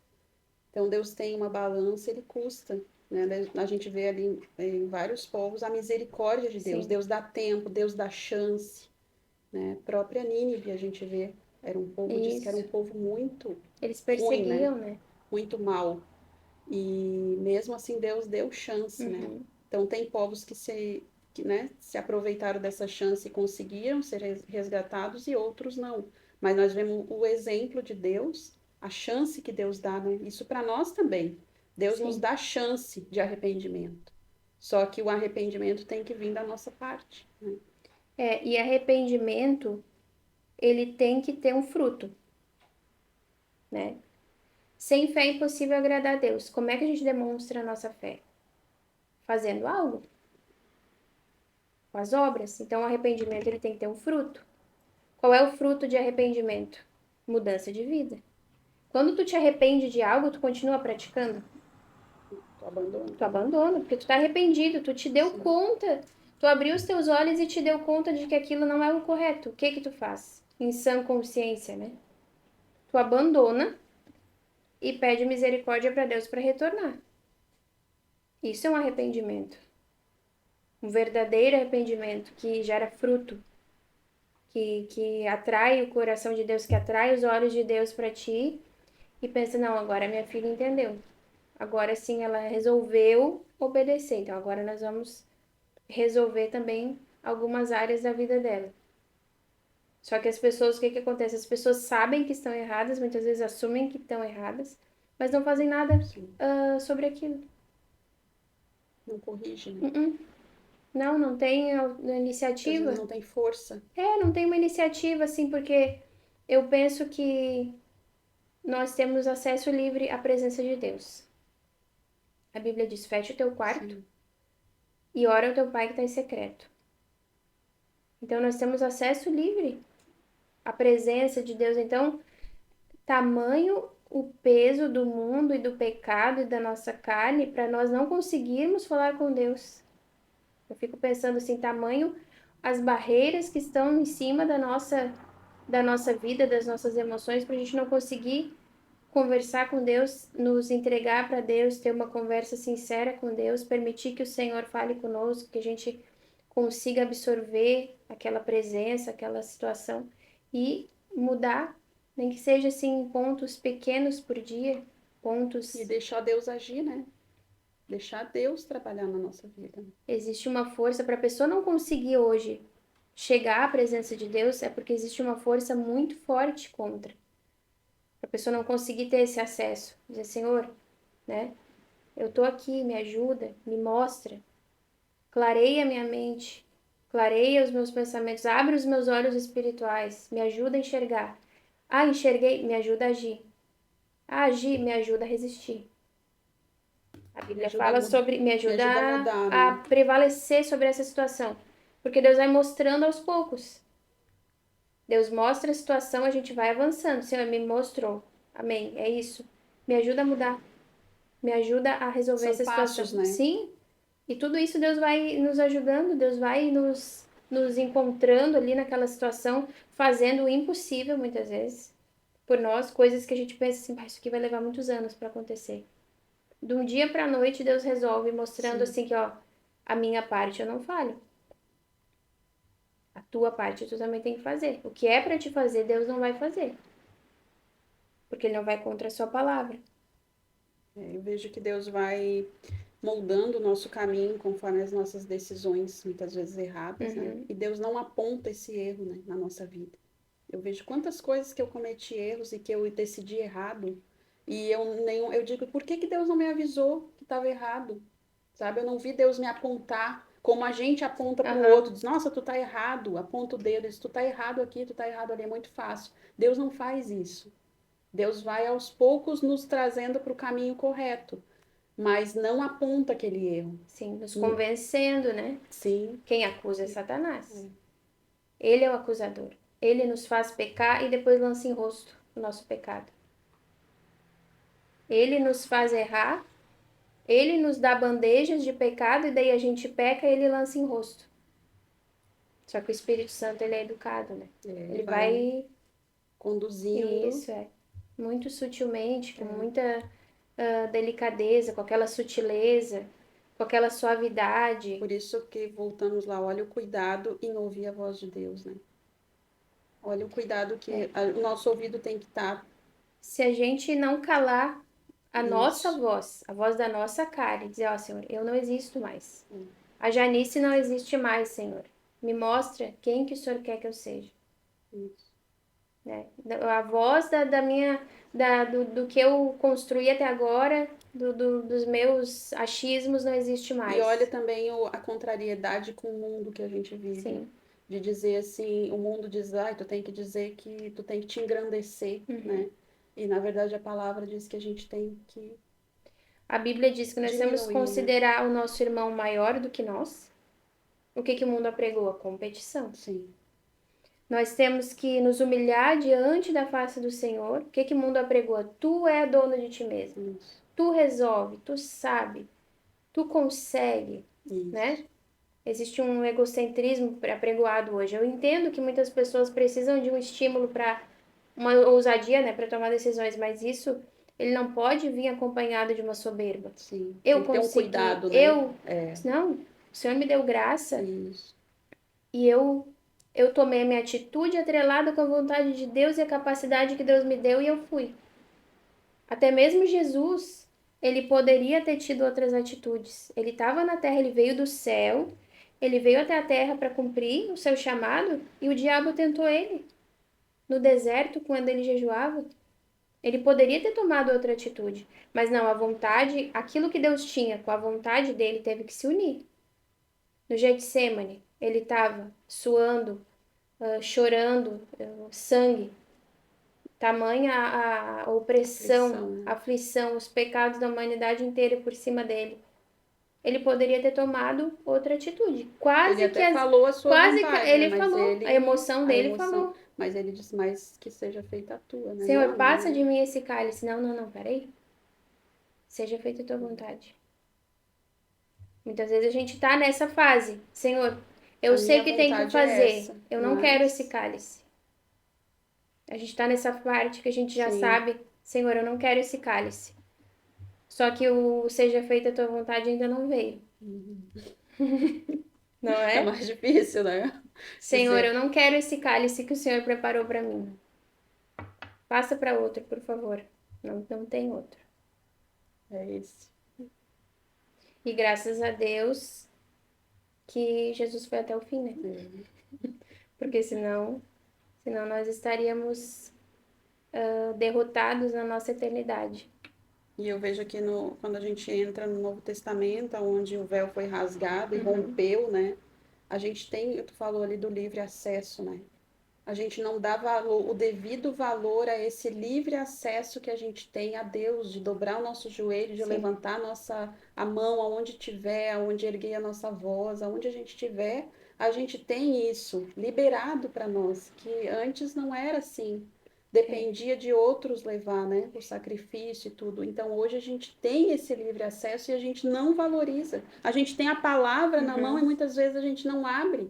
Então, Deus tem uma balança, ele custa. Né? A gente vê ali em vários povos a misericórdia de Deus. Sim. Deus dá tempo, Deus dá chance. Né? A própria Nínive, a gente vê, era um povo, diz que era um Isso. povo muito Eles ruim, né? perseguiam, né? Muito mal. E mesmo assim, Deus deu chance, né? Uhum. Então, tem povos que, né, se aproveitaram dessa chance e conseguiram ser resgatados e outros não. Mas nós vemos o exemplo de Deus, a chance que Deus dá, né? Isso para nós também. Deus nos Sim. dá chance de arrependimento. Só que o arrependimento tem que vir da nossa parte, né? E arrependimento, ele tem que ter um fruto, né? Sem fé é impossível agradar a Deus. Como é que a gente demonstra a nossa fé? Fazendo algo, com as obras. Então, o arrependimento, ele tem que ter um fruto. Qual é o fruto de arrependimento? Mudança de vida. Quando tu te arrepende de algo, tu continua praticando? Tu abandona. Tu abandona, porque tu tá arrependido, tu te deu Sim. conta, tu abriu os teus olhos e te deu conta de que aquilo não é o correto. O que que tu faz? Em sã consciência, né? Tu abandona e pede misericórdia para Deus para retornar. Isso é um arrependimento. Um verdadeiro arrependimento que gera fruto, que atrai o coração de Deus, que atrai os olhos de Deus para ti e pensa: não, agora minha filha entendeu. Agora sim ela resolveu obedecer. Então agora nós vamos resolver também algumas áreas da vida dela. Só que as pessoas, o que que acontece? As pessoas sabem que estão erradas, muitas vezes assumem que estão erradas, mas não fazem nada Sim. sobre aquilo. Não corrige, né? Uh-uh. Não, não tem Às vezes iniciativa. não tem força. Não tem uma iniciativa, assim, porque eu penso que nós temos acesso livre à presença de Deus. A Bíblia diz: fecha o teu quarto Sim. e ora ao teu pai que está em secreto. Então, nós temos acesso livre à presença de Deus. Então, tamanho o peso do mundo e do pecado e da nossa carne para nós não conseguirmos falar com Deus. Eu fico pensando assim, tamanho as barreiras que estão em cima da nossa vida, das nossas emoções, para a gente não conseguir conversar com Deus, nos entregar para Deus, ter uma conversa sincera com Deus, permitir que o Senhor fale conosco, que a gente consiga absorver aquela presença, aquela situação e mudar, nem que seja assim pontos pequenos por dia, E pontos. deixar Deus agir, né? Deixar Deus trabalhar na nossa vida. Existe uma força para a pessoa não conseguir hoje chegar à presença de Deus, é porque existe uma força muito forte contra. Para a pessoa não conseguir ter esse acesso, dizer, Senhor, né? Eu tô aqui, me ajuda, me mostra, clareia minha mente, clareia os meus pensamentos, abre os meus olhos espirituais, me ajuda a enxergar. Ah, enxerguei, me ajuda a agir. Ah, agir, me ajuda a resistir. A Me Bíblia ajuda a fala mudar, sobre, me me ajuda ajuda a mudar, a né? prevalecer sobre essa situação. Porque Deus vai mostrando aos poucos. Deus mostra a situação, a gente vai avançando. Senhor, me mostrou. Amém. É isso. Me ajuda a mudar. Me ajuda a resolver São essa passos, situação. né? Sim, e tudo isso Deus vai nos ajudando, Deus vai nos encontrando ali naquela situação, fazendo o impossível muitas vezes por nós, coisas que a gente pensa assim, isso aqui vai levar muitos anos para acontecer. De um dia para a noite Deus resolve, mostrando Sim. assim que, ó, a minha parte eu não falho. A tua parte tu também tem que fazer. O que é para te fazer, Deus não vai fazer, porque ele não vai contra a sua palavra. Eu vejo que Deus vai moldando o nosso caminho conforme as nossas decisões, muitas vezes erradas, né? Uhum. E Deus não aponta esse erro, né, na nossa vida. Eu vejo quantas coisas que eu cometi erros e que eu decidi errado. E eu digo, por que que Deus não me avisou que estava errado? Sabe? Eu não vi Deus me apontar como a gente aponta para o Aham. outro, diz, nossa, tu tá errado, aponta o dedo, diz, tu tá errado aqui, tu tá errado ali, é muito fácil. Deus não faz isso. Deus vai aos poucos nos trazendo para o caminho correto, mas não aponta aquele erro. Sim, nos convencendo, né? Sim. Quem acusa é Satanás. Ele é o acusador. Ele nos faz pecar e depois lança em rosto o nosso pecado. Ele nos faz errar, ele nos dá bandejas de pecado e daí a gente peca e ele lança em rosto. Só que o Espírito Santo, ele é educado, né? Ele vai... conduzindo. Isso, é. Muito sutilmente, com muita delicadeza, com aquela sutileza, com aquela suavidade. Por isso que voltamos lá, olha o cuidado em ouvir a voz de Deus, né? Olha o cuidado que o nosso ouvido tem que estar. Se a gente não calar a nossa Isso. voz, a voz da nossa cara, e dizer, ó, Senhor, eu não existo mais. A Janice não existe mais, Senhor. Me mostra quem que o Senhor quer que eu seja. Isso. Né? A voz da minha, do que eu construí até agora, dos meus achismos, não existe E mais. olha também a contrariedade com o mundo que a gente vive. Sim. De dizer assim, o mundo diz, ai, tu tem que dizer que tu tem que te engrandecer, né? E na verdade a palavra diz que a gente tem que A Bíblia diz que nós temos que diminuir, né? considerar o nosso irmão maior do que nós. O que o mundo apregou? A competição. Sim. Nós temos que nos humilhar diante da face do Senhor. O que o mundo apregou? Tu é dono de ti mesmo. Isso. Tu resolve, tu sabe, tu consegue, Isso. né? Existe um egocentrismo apregoado hoje. Eu entendo que muitas pessoas precisam de um estímulo para uma ousadia, né, para tomar decisões, mas isso ele não pode vir acompanhado de uma soberba. Sim. Eu Tem que ter um consegui, cuidado, né? não, o Senhor me deu graça Isso. e eu tomei a minha atitude atrelada com a vontade de Deus e a capacidade que Deus me deu e eu fui. Até mesmo Jesus, ele poderia ter tido outras atitudes. Ele estava na terra, ele veio do céu, ele veio até a terra para cumprir o seu chamado e o diabo tentou ele no deserto quando ele jejuava. Ele poderia ter tomado outra atitude, mas não, a vontade, aquilo que Deus tinha com a vontade dele teve que se unir. No Getsemane, ele estava suando, chorando, sangue. Tamanha a opressão, Né? a aflição, os pecados da humanidade inteira por cima dele. Ele poderia ter tomado outra atitude. Ele até falou a sua Quase que vontade, né? ele Mas falou, ele, a emoção a dele emoção, falou: mas ele disse mais que seja feita a tua, né? Não a Senhor, minha, passa de né? mim esse cálice. Não, não, não, peraí. Seja feita a tua vontade. Muitas vezes a gente tá nessa fase. Senhor, eu A sei minha o que tem que vontade é fazer. essa, Eu não quero esse mas cálice. A gente tá nessa parte que a gente já sim, sabe, Senhor, eu não quero esse cálice. Só que o seja feita a tua vontade ainda não veio. Não é é? mais difícil, né? Senhor, eu Dizer, não quero esse cálice que o Senhor preparou para mim. Passa para outro, por favor. Não, não tem outro. é esse. E graças a Deus que Jesus foi até o fim, né? Porque senão nós estaríamos derrotados na nossa eternidade. E eu vejo aqui quando a gente entra no Novo Testamento, onde o véu foi rasgado e rompeu, né? A gente tem, tu falou ali do livre acesso, né? A gente não dá valor, o devido valor a esse livre acesso que a gente tem a Deus, de dobrar o nosso joelho, de Sim. levantar a mão aonde tiver, aonde erguer a nossa voz, aonde a gente tiver, a gente tem isso liberado para nós, que antes não era assim. Dependia de outros levar, né, o sacrifício e tudo. Então hoje a gente tem esse livre acesso e a gente não valoriza. A gente tem a palavra na mão e muitas vezes a gente não abre.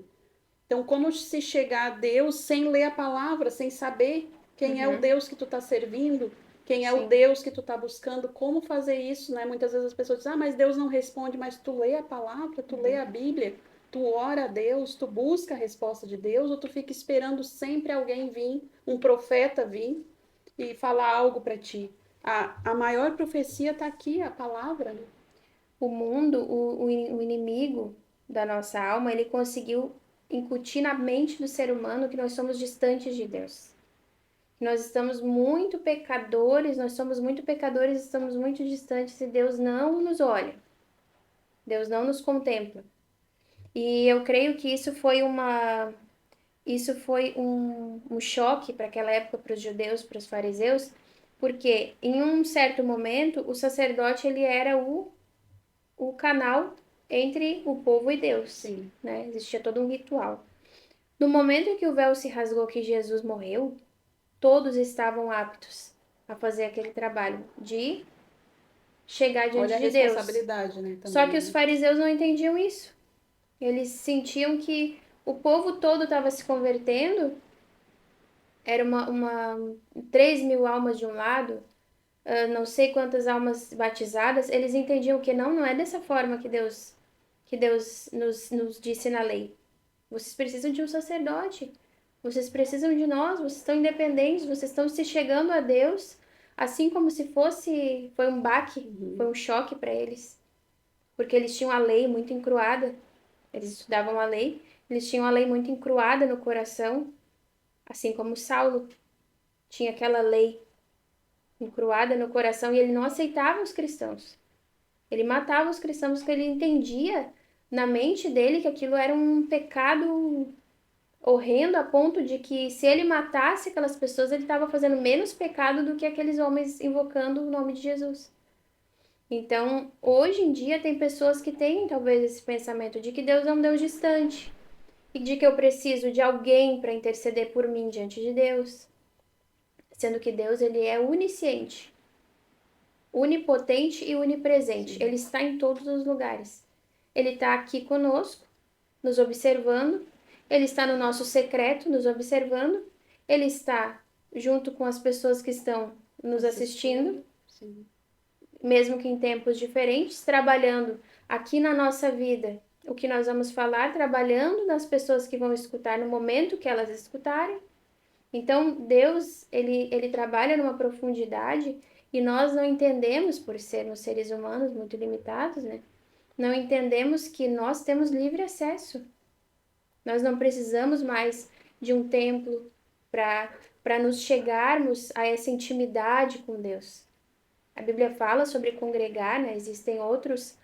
Então, como se chegar a Deus sem ler a palavra, sem saber quem é o Deus que tu está servindo, quem é o Sim. Deus que tu está buscando, como fazer isso, né? Muitas vezes as pessoas dizem, mas Deus não responde, mas tu lê a palavra, tu lê a Bíblia, tu ora a Deus, tu busca a resposta de Deus, ou tu fica esperando sempre alguém vir, um profeta vir e falar algo para ti. A maior profecia está aqui, a palavra, né? O mundo, o inimigo da nossa alma, ele conseguiu incutir na mente do ser humano que nós somos distantes de Deus. Nós estamos muito pecadores, nós somos muito pecadores, estamos muito distantes e Deus não nos olha. Deus não nos contempla. E eu creio que isso foi um choque para aquela época, para os judeus, para os fariseus, porque em um certo momento o sacerdote ele era o canal entre o povo e Deus, Sim. né? Existia todo um ritual. No momento em que o véu se rasgou, que Jesus morreu, todos estavam aptos a fazer aquele trabalho de chegar diante Olha a de Deus. responsabilidade, né, Só também, que os né? fariseus não entendiam isso. Eles sentiam que o povo todo estava se convertendo, era 3.000 almas de um lado, não sei quantas almas batizadas. Eles entendiam que não é dessa forma que Deus nos disse na lei. Vocês precisam de um sacerdote, vocês precisam de nós, vocês estão independentes, vocês estão se chegando a Deus, assim como se foi um baque, foi um choque para eles, porque eles tinham a lei muito encruada. Eles estudavam a lei, eles tinham a lei muito encruada no coração, assim como Saulo tinha aquela lei encruada no coração e ele não aceitava os cristãos. Ele matava os cristãos porque ele entendia na mente dele que aquilo era um pecado horrendo a ponto de que se ele matasse aquelas pessoas, ele estava fazendo menos pecado do que aqueles homens invocando o nome de Jesus. Então, hoje em dia tem pessoas que têm talvez esse pensamento de que Deus é um Deus distante, e de que eu preciso de alguém para interceder por mim diante de Deus, sendo que Deus ele é onisciente, onipotente e onipresente. Sim. Ele está em todos os lugares. Ele está aqui conosco, nos observando. Ele está no nosso secreto, nos observando. Ele está junto com as pessoas que estão nos assistindo, Sim. mesmo que em tempos diferentes, trabalhando aqui na nossa vida o que nós vamos falar, trabalhando nas pessoas que vão escutar no momento que elas escutarem. Então, Deus, ele trabalha numa profundidade e nós não entendemos, por sermos seres humanos muito limitados, né? Não entendemos que nós temos livre acesso. Nós não precisamos mais de um templo para nos chegarmos a essa intimidade com Deus. A Bíblia fala sobre congregar, né? Existem outros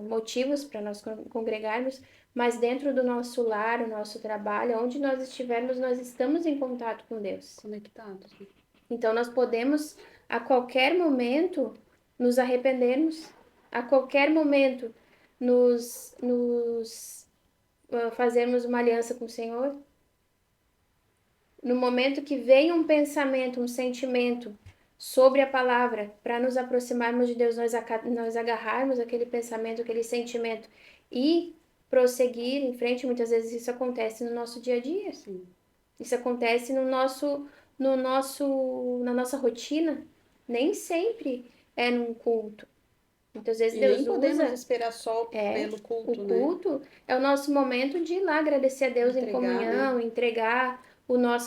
motivos para nós congregarmos, mas dentro do nosso lar, o nosso trabalho, onde nós estivermos, nós estamos em contato com Deus. Conectados, né? Então nós podemos a qualquer momento nos arrependermos, a qualquer momento nos fazermos uma aliança com o Senhor. No momento que vem um pensamento, um sentimento sobre a palavra, para nos aproximarmos de Deus, nós agarrarmos aquele pensamento, aquele sentimento e prosseguir em frente. Muitas vezes isso acontece no nosso dia a dia. Sim. Isso acontece na nossa rotina. Nem sempre é num culto. Muitas vezes E Deus nem podemos usa esperar só pelo o culto, né? culto é o nosso momento de ir lá agradecer a Deus em Entregar, né? comunhão, entregar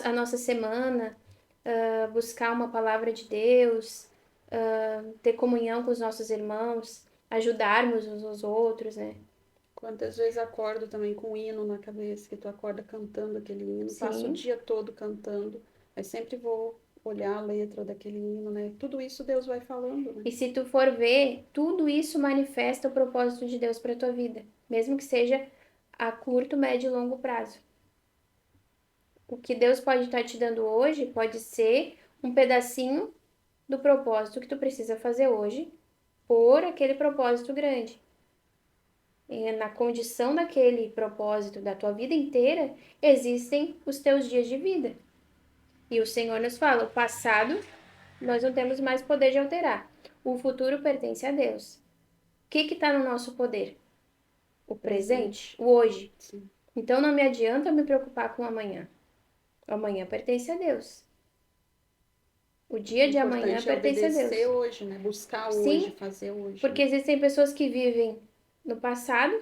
a nossa semana, buscar uma palavra de Deus, ter comunhão com os nossos irmãos, ajudarmos uns aos outros, né? Quantas vezes acordo também com o hino na cabeça, que tu acorda cantando aquele hino, passo o Sim. dia todo cantando, aí sempre vou olhar a letra daquele hino, né? Tudo isso Deus vai falando, né? E se tu for ver, tudo isso manifesta o propósito de Deus para tua vida, mesmo que seja a curto, médio e longo prazo. O que Deus pode estar te dando hoje pode ser um pedacinho do propósito que tu precisa fazer hoje por aquele propósito grande. E na condição daquele propósito da tua vida inteira, existem os teus dias de vida. E o Senhor nos fala: o passado nós não temos mais poder de alterar. O futuro pertence a Deus. O que está no nosso poder? O presente, o hoje. Sim. Então não me adianta me preocupar com o amanhã. O amanhã pertence a Deus. O O dia de amanhã importante é pertence a obedecer Deus. hoje, né? Buscar hoje, Sim, fazer hoje, porque né? existem pessoas que vivem no passado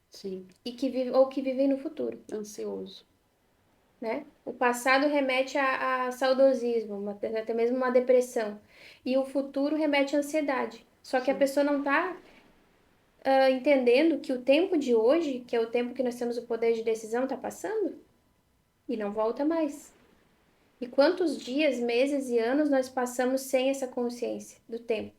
Sim, e que vivem no futuro, ansioso. né? O passado remete a saudosismo, até mesmo uma depressão. E o futuro remete à ansiedade. Só que a Sim. pessoa não está entendendo que o tempo de hoje, que é o tempo que nós temos o poder de decisão, está passando e não volta mais. E quantos dias, meses e anos nós passamos sem essa consciência do tempo?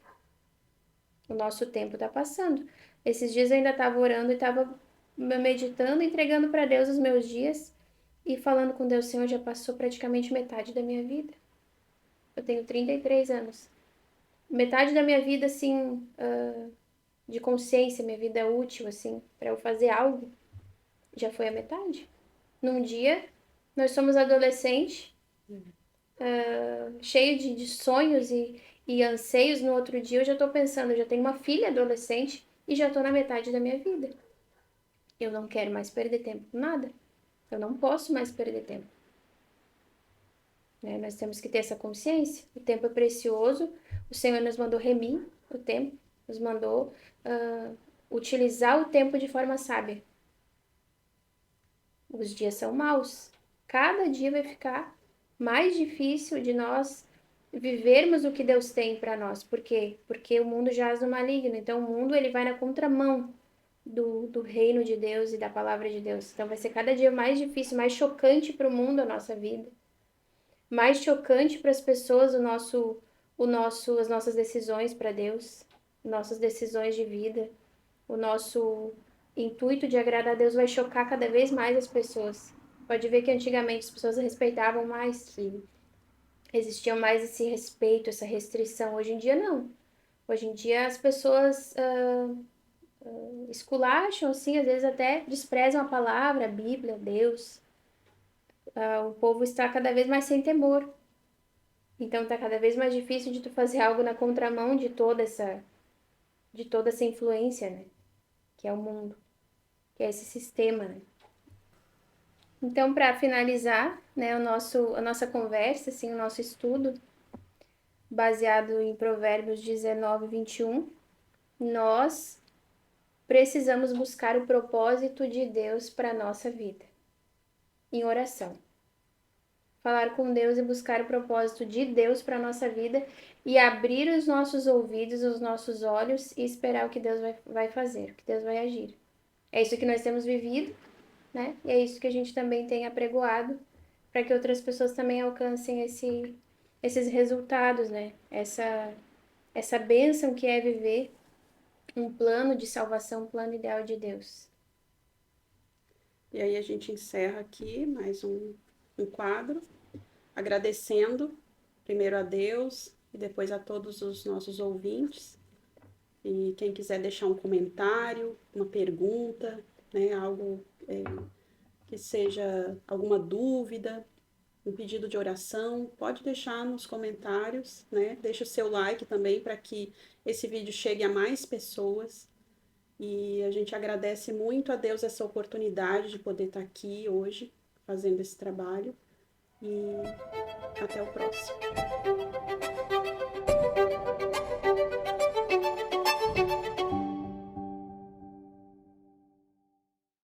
O nosso tempo está passando. Esses dias eu ainda estava orando e estava meditando, entregando para Deus os meus dias e falando com Deus, Senhor, já passou praticamente metade da minha vida. Eu tenho 33 anos. Metade da minha vida, assim, de consciência, minha vida útil, assim, para eu fazer algo, já foi a metade. Num dia, nós somos adolescentes, cheio de sonhos e anseios. No outro dia, eu já tô pensando, eu já tenho uma filha adolescente e já tô na metade da minha vida. Eu não quero mais perder tempo com nada. Eu não posso mais perder tempo. Né? Nós temos que ter essa consciência. O tempo é precioso. O Senhor nos mandou remir o tempo, nos mandou utilizar o tempo de forma sábia. Os dias são maus. Cada dia vai ficar mais difícil de nós vivermos o que Deus tem para nós. Por quê? Porque o mundo jaz no maligno. Então, o mundo ele vai na contramão do reino de Deus e da palavra de Deus. Então, vai ser cada dia mais difícil, mais chocante para o mundo a nossa vida. Mais chocante para as pessoas as nossas decisões para Deus, nossas decisões de vida, o nosso intuito de agradar a Deus vai chocar cada vez mais as pessoas. Pode ver que antigamente as pessoas respeitavam mais, Sim. existia mais esse respeito, essa restrição. Hoje em dia não. Hoje em dia as pessoas esculacham, assim, às vezes até desprezam a palavra, a Bíblia, Deus. O povo está cada vez mais sem temor. Então tá cada vez mais difícil de tu fazer algo na contramão de toda essa influência, né? Que é o mundo, que é esse sistema, né? Então, para finalizar, né, a nossa conversa, assim, o nosso estudo, baseado em Provérbios 19, 21, nós precisamos buscar o propósito de Deus para a nossa vida, em oração. Falar com Deus e buscar o propósito de Deus para a nossa vida e abrir os nossos ouvidos, os nossos olhos e esperar o que Deus vai fazer, o que Deus vai agir. É isso que nós temos vivido, né? E é isso que a gente também tem apregoado para que outras pessoas também alcancem esses resultados, né? Essa bênção que é viver um plano de salvação, um plano ideal de Deus. E aí a gente encerra aqui mais um quadro, agradecendo primeiro a Deus e depois a todos os nossos ouvintes. E quem quiser deixar um comentário, uma pergunta, né, algo que seja alguma dúvida, um pedido de oração, pode deixar nos comentários, né? Deixa o seu like também para que esse vídeo chegue a mais pessoas. E a gente agradece muito a Deus essa oportunidade de poder estar aqui hoje fazendo esse trabalho. E até o próximo.